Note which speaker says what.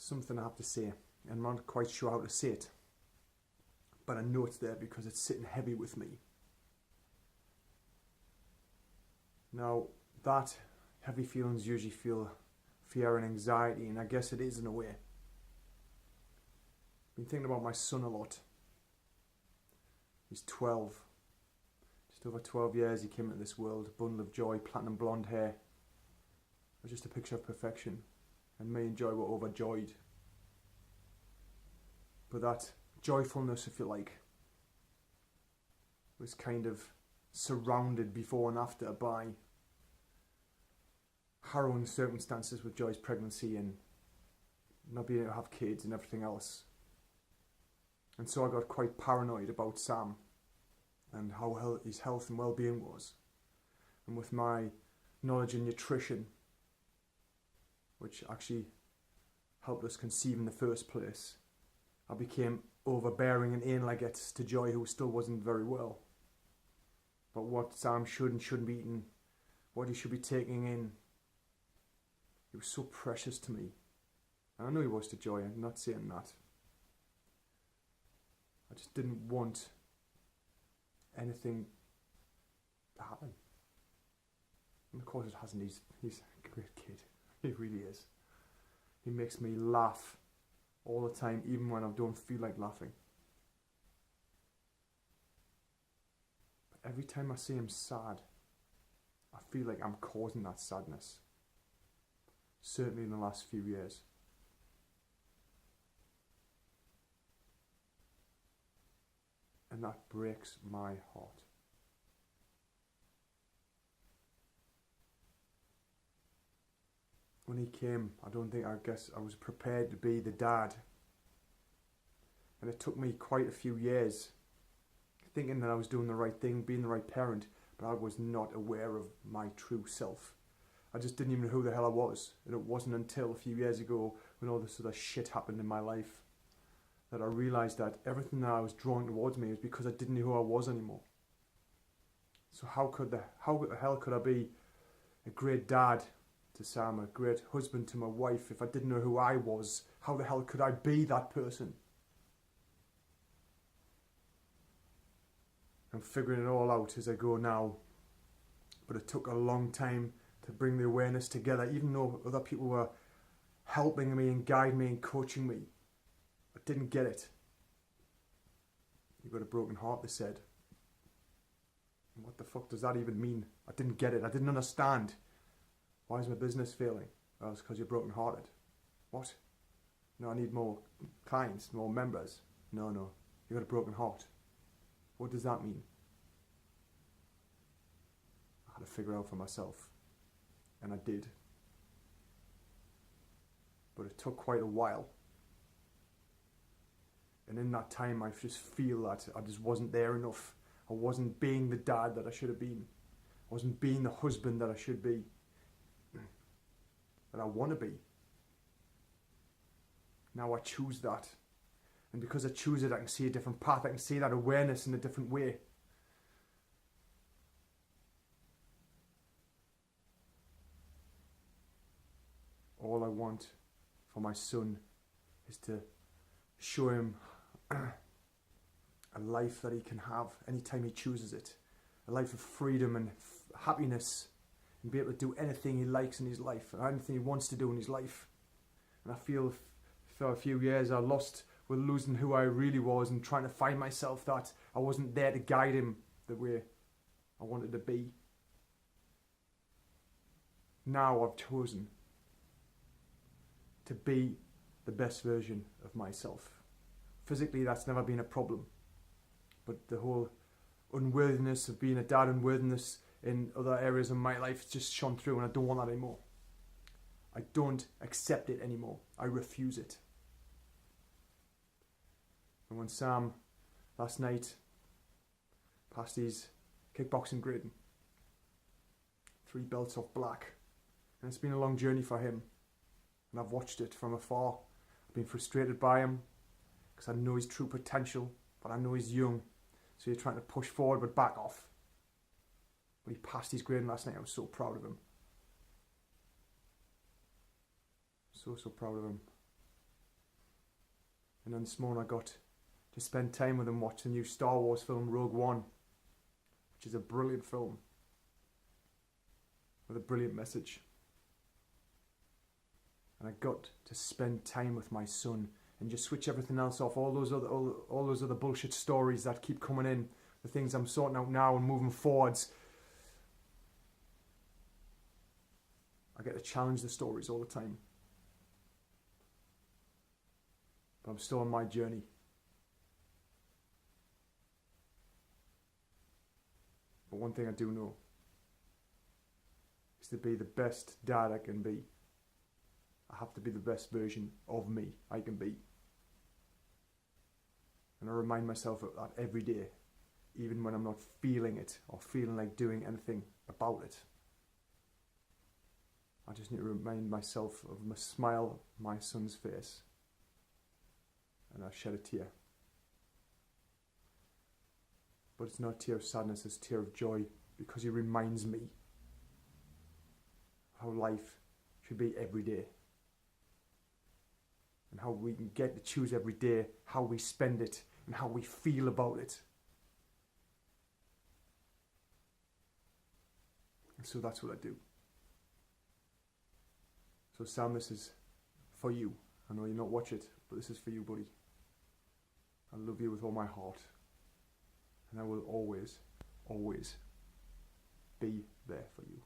Speaker 1: something I have to say, and I'm not quite sure how to say it, but I know it's there because it's sitting heavy with me. Now, that heavy feelings usually feel fear and anxiety, and I guess it is in a way. I've been thinking about my son a lot. He's 12. Just over 12 years he came into this world, a bundle of joy, platinum blonde hair. It was just a picture of perfection, and me and Joy were overjoyed. But that joyfulness, if you like, was kind of surrounded before and after by harrowing circumstances with Joy's pregnancy and not being able to have kids and everything else. And so I got quite paranoid about Sam and how his health and well-being was. And with my knowledge in nutrition, which actually helped us conceive in the first place, I became overbearing and anal, I guess, to Joy, who still wasn't very well. But what Sam should and shouldn't be eating, what he should be taking in, it was so precious to me. And I know he was to Joy, I'm not saying that. I just didn't want anything to happen. And of course it hasn't. He's a great kid. He really is. He makes me laugh all the time, even when I don't feel like laughing. But every time I see him sad, I feel like I'm causing that sadness. Certainly in the last few years. And that breaks my heart. When he came, I guess I was prepared to be the dad. And it took me quite a few years thinking that I was doing the right thing, being the right parent, but I was not aware of my true self. I just didn't even know who the hell I was. And it wasn't until a few years ago, when all this sort of shit happened in my life, that I realised that everything that I was drawing towards me was because I didn't know who I was anymore. So how the hell could I be a great dad to Sam, a great husband to my wife, if I didn't know who I was? How the hell could I be that person? I'm figuring it all out as I go now, but it took a long time to bring the awareness together, even though other people were helping me and guiding me and coaching me. I didn't get it. You've got a broken heart, they said. And what the fuck does that even mean? I didn't get it. I didn't understand. Why is my business failing? Well, it's because you're broken hearted. What? No, I need more clients, more members. No, you've got a broken heart. What does that mean? I had to figure it out for myself. And I did. But it took quite a while. And in that time, I just feel that I just wasn't there enough. I wasn't being the dad that I should have been. I wasn't being the husband that I should be. That I want to be. Now I choose that. And because I choose it, I can see a different path. I can see that awareness in a different way. All I want for my son is to show him a life that he can have anytime he chooses it. A life of freedom and happiness, and be able to do anything he likes in his life, and anything he wants to do in his life. And I feel for a few years I lost with losing who I really was and trying to find myself, that I wasn't there to guide him the way I wanted to be. Now I've chosen to be the best version of myself. Physically, that's never been a problem. But the whole unworthiness of being a dad, unworthiness in other areas of my life just shone through, and I don't want that anymore. I don't accept it anymore. I refuse it. And when Sam, last night, passed his kickboxing grading, 3 belts off black, and it's been a long journey for him, and I've watched it from afar. I've been frustrated by him, because I know his true potential, but I know he's young, so you're trying to push forward but back off. But he passed his grading last night. I was so proud of him. So proud of him. And then this morning I got to spend time with him, watch the new Star Wars film Rogue One, which is a brilliant film with a brilliant message. And I got to spend time with my son and just switch everything else off, all those other bullshit stories that keep coming in, the things I'm sorting out now and moving forwards. I get to challenge the stories all the time. But I'm still on my journey. But one thing I do know is to be the best dad I can be, I have to be the best version of me I can be. And I remind myself of that every day, even when I'm not feeling it or feeling like doing anything about it. I just need to remind myself of the smile on my son's face. And I shed a tear. But it's not a tear of sadness, it's a tear of joy, because he reminds me how life should be every day. And how we can get to choose every day how we spend it and how we feel about it. And so that's what I do. So Sam, this is for you. I know you're not watching it, but this is for you, buddy. I love you with all my heart. And I will always, always be there for you.